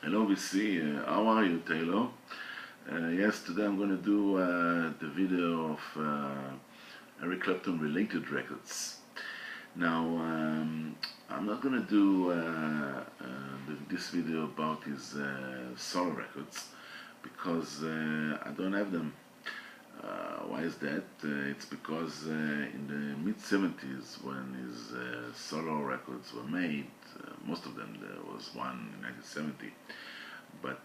Hello VC, how are you, Taylor? Yes, today I'm going to do the video of Eric Clapton related records. Now, I'm not going to do this video about his solo records because I don't have them. Why is that? It's because in the mid-70s, when his solo records were made, most of them, there was one in 1970, but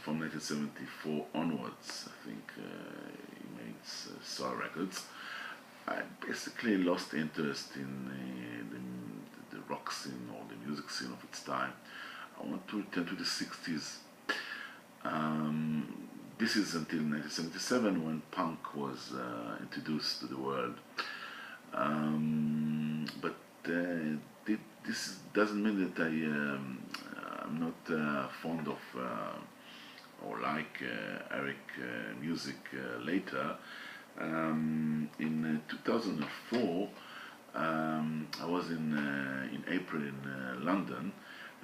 from 1974 onwards, I think he made solo records. I basically lost interest in the rock scene or the music scene of its time. I want to return to the 60s. This is until 1977 when punk was introduced to the world. But this doesn't mean that I'm not fond of or like Eric music later. In 2004, I was in April in London,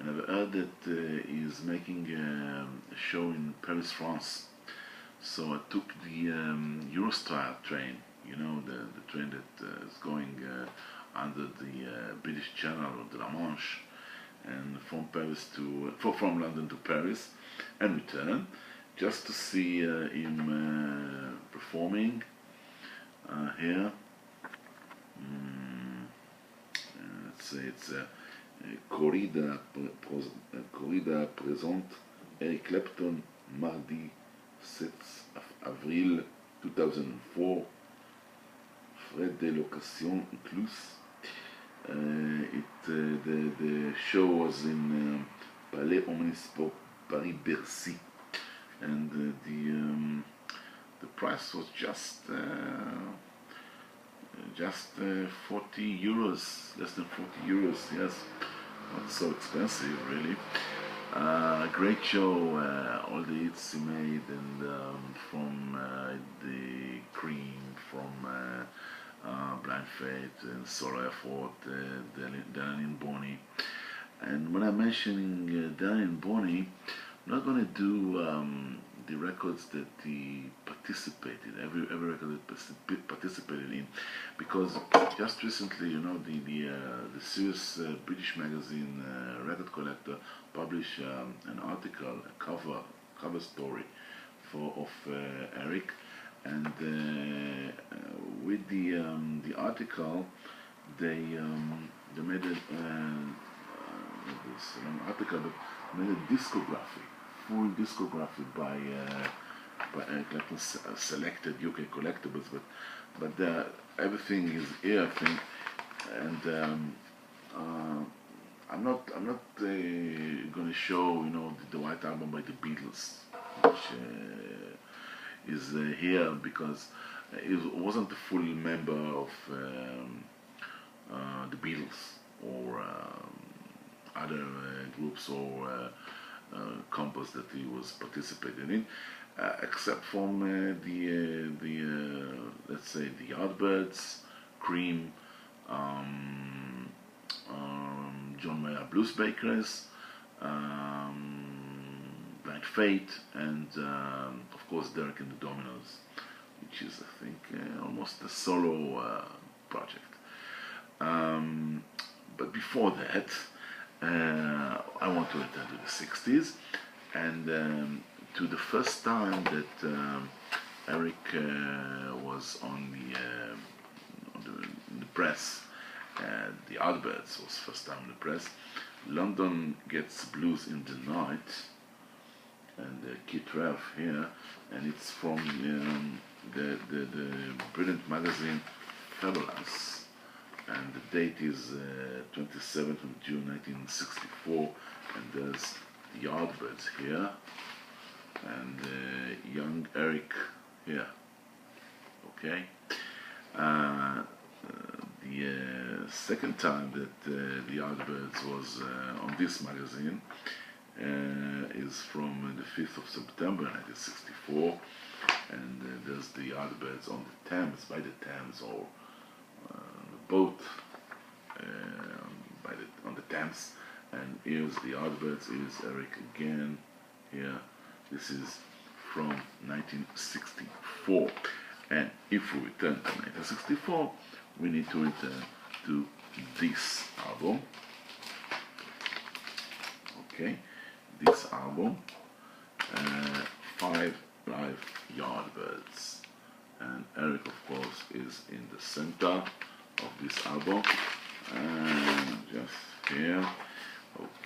and I've heard that he's making a show in Paris, France. So I took the Eurostar train, you know, the train that is going under the British Channel of La Manche, and from London to Paris and return, just to see him performing here. Let's say it's a corrida présente Eric Clapton, mardi 7 avril 2004, frais de location inclus. The show was in Palais Omnisport Paris-Bercy, and the price was just 40 euros, less than 40 euros, yes, not so expensive really. Great show, all the hits he made, and from the Cream, from Blind Faith and Solo Effort, Danny and Bonnie. And when I'm mentioning Danny and Bonnie, I'm not going to do the records that he participated, every record that he participated in, because just recently, you know, the serious British magazine Record Collector published an article, a cover story of Eric, and with the article they made an article that made a discography, full discography by Clapton selected UK collectibles, but everything is here, I think, and I'm not going to show, you know, the White Album by the Beatles, which is here because it wasn't a full member of the Beatles or other groups or compost that he was participating in, except from let's say the Yardbirds, Cream, John Mayer Blues Bakers, Blind Fate, and of course Derek and the Dominos, which is, I think, almost a solo project. But before that, I want to return to the 60s and to the first time that Eric was in the press. The Yardbirds was first time in the press. London Gets Blues in the Night, and Kit Rev here, and it's from the brilliant magazine Fabulous, and the date is 27th of June 1964, and there's the Yardbirds here, and young Eric here, okay? The second time that the Yardbirds was on this magazine is from the 5th of September 1964, and there's the Yardbirds on the Thames, by the Thames, or the boat on the Thames, And here's the Yardbirds, here's Eric again. Here, this is from 1964. And if we return to 1964, we need to return to this album. Okay, this album, 5 Live Yardbirds. And Eric, of course, is in the center of this album. And just here.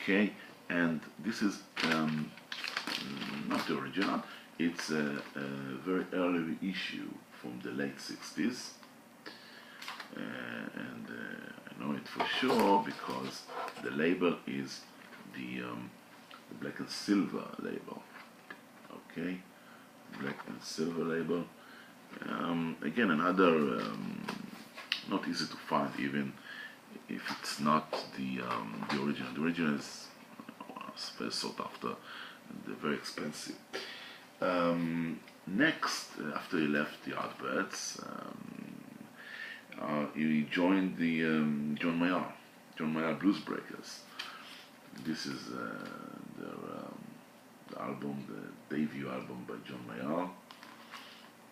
Okay, and this is not the original, it's a very early issue from the late 60s. And I know it for sure because the label is the black and silver label. Okay, black and silver label. Again, another not easy to find, even if it's not the original. The original is very sought after and they're very expensive. Next, after he left the Yardbirds, he joined the John Mayer Blues Breakers. This is the album, the debut album by John Mayer,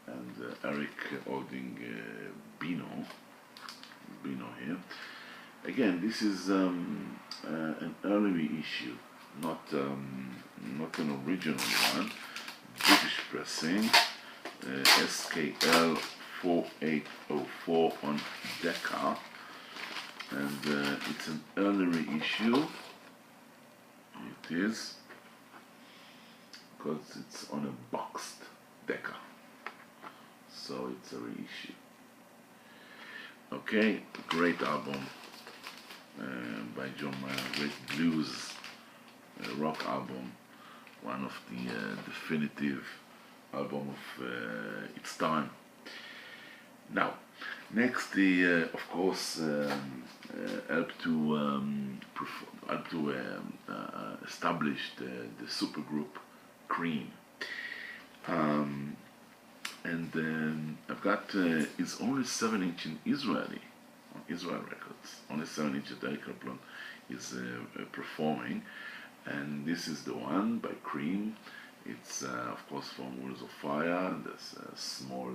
and Eric holding Bino here. Again, this is an early issue, not an original one. British pressing, SKL 4804 on Decca, and it's an early issue. It is because it's on a boxed Decca, so it's a reissue. Okay, great album by John Mayer, great blues rock album, one of the definitive album of its time. Now, next, of course, helped to establish the supergroup Cream. And I've got it's only 7-inch in Israeli, on Israel Records. Only 7-inch that Eric Clapton is performing, and this is the one by Cream. It's of course from Wheels of Fire. There's a small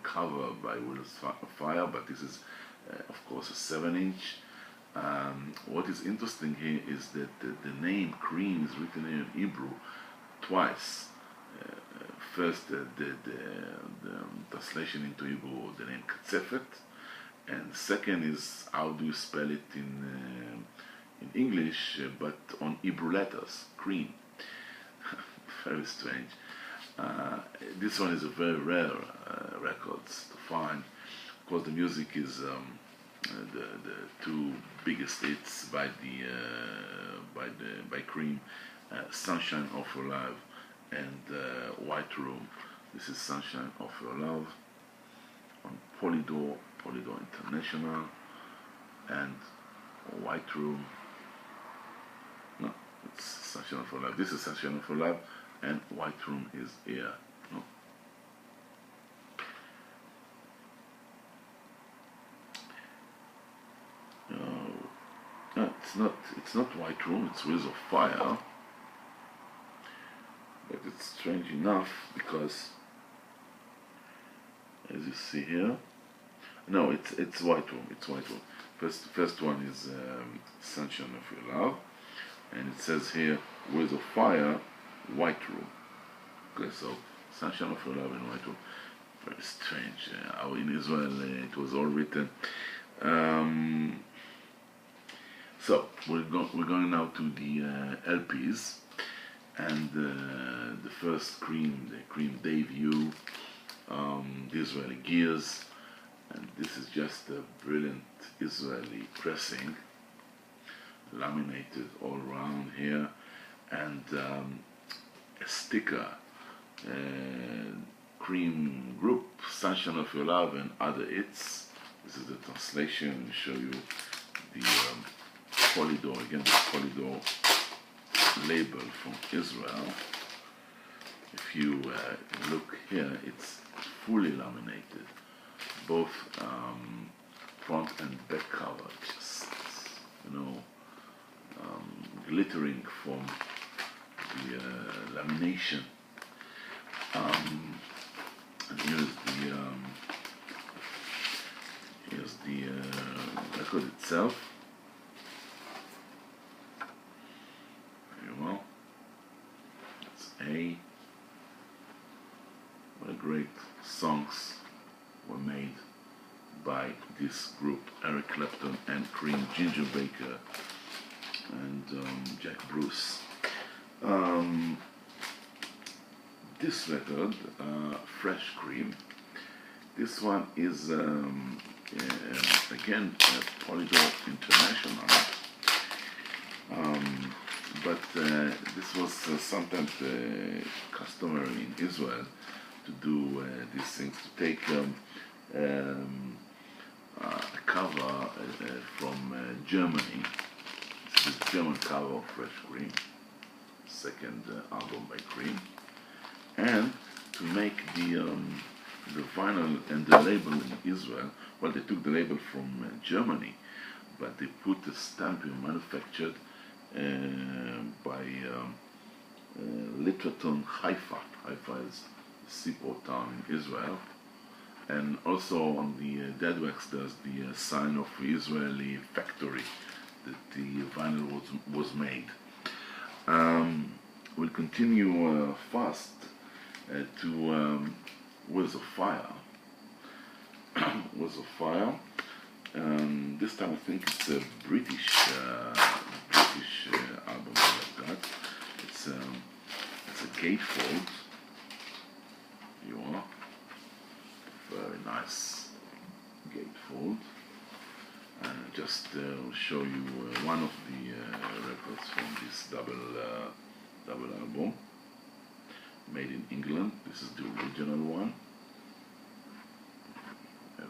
cover by Wheels of Fire, but this is of course a 7-inch. What is interesting here is that the name Cream is written in Hebrew twice. First, the translation into Hebrew, the name Katzefet, and second is how do you spell it in English, but on Hebrew letters, Cream. Very strange. This one is a very rare record to find. Of course, the music is the two biggest hits by Cream, "Sunshine of Your Love" and "White Room." This is "Sunshine of Your Love" on Polydor International, and "White Room." No, it's "Sunshine of Your Love." This is "Sunshine of Your Love," and "White Room" is here. No. No, it's not "White Room." It's "Wheels of Fire." But it's strange enough because, as you see here, no, it's "White Room." It's "White Room." First one is "Sunshine of Your Love," and it says here "Wheels of Fire," "White Room." Okay, so "Sunshine of Your Love" and "White Room." Very strange. How in Israel it was all written. So we're going now to the LPs. And the first Cream, the Cream debut, the Israeli Gears, and this is just a brilliant Israeli pressing, laminated all around here, and a sticker, Cream Group, "Sunshine of Your Love" and other hits. This is the translation. I'll show you the Polydor, again the Polydor label from Israel. If you look here, it's fully laminated, both front and back cover. Just you know, glittering from the lamination. And here's the record itself. Very well. That's A. What a great songs were made by this group: Eric Clapton and Cream, Ginger Baker, and Jack Bruce. This record, Fresh Cream, this one is again Polydor International, but this was sometimes customary in Israel to do these things, to take a cover from Germany. This is the German cover of Fresh Cream, second album by Cream, and to make the vinyl and the label in Israel. Well, they took the label from Germany, but they put a stamping manufactured by Littleton, Haifa. Haifa is a seaport town in Israel. And also on the dead wax there's the sign of the Israeli factory that the vinyl was made. We'll continue fast to Wheels of Fire. Wheels of Fire. This time I think it's a British album like that. It's a gatefold. You are very nice gatefold. Just show you one of the records from this double album, made in England. This is the original one.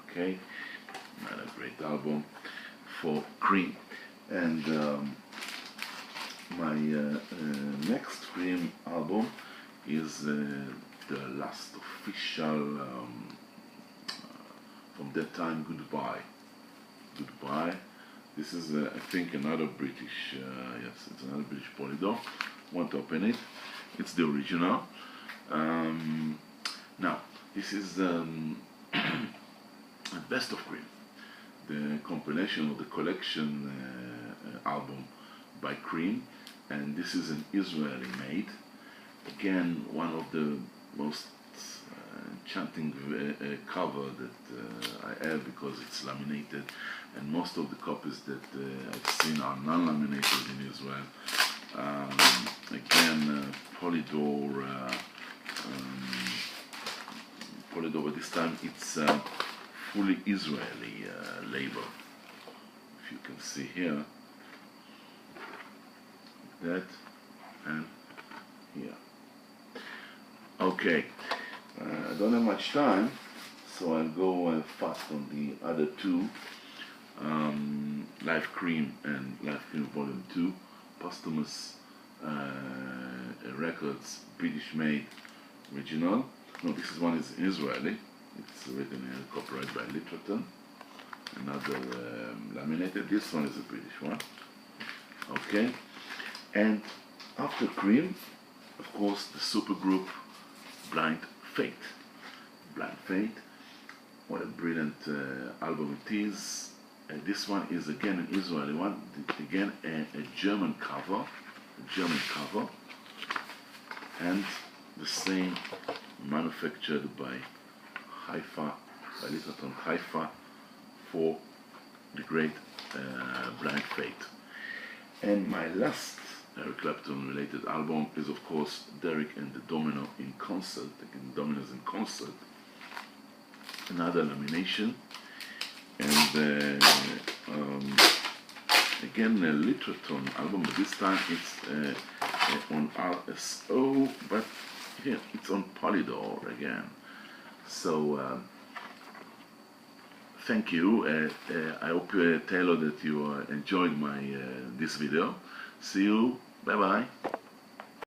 Okay, another great album for Cream. And my next Cream album is the last official from that time, Goodbye. Goodbye. This is I think another British, yes, it's another British Polydor. Want to open it? It's the original. Now this is Best of Cream, the compilation of the collection album by Cream, and this is an Israeli made. Again, one of the most enchanting cover that I have, because it's laminated, and most of the copies that I've seen are non-laminated in Israel. Again, Polydor, but this time it's fully Israeli label. If you can see here, that and here. Okay, I don't have much time, so I'll go fast on the other two, Live Cream and Live Cream Volume 2, posthumous records, British made, original. No, this is one is Israeli. It's written in copyright by Littleton. Another laminated. This one is a British one. Okay, and after Cream, of course, the supergroup Blind Fate. Blind Fate. What a brilliant album it is. This one is again an Israeli one. Again, a German cover. And the same, manufactured by Haifa, by Littleton Haifa, for the great Blind Fate. And my last Eric Clapton related album is of course Derek and the Domino in concert, again Dominos in concert, another lamination, and again a Littleton album, but this time it's on RSO, but here it's on Polydor again. So thank you. I hope Taylor that you enjoyed my this video. See you. Bye bye.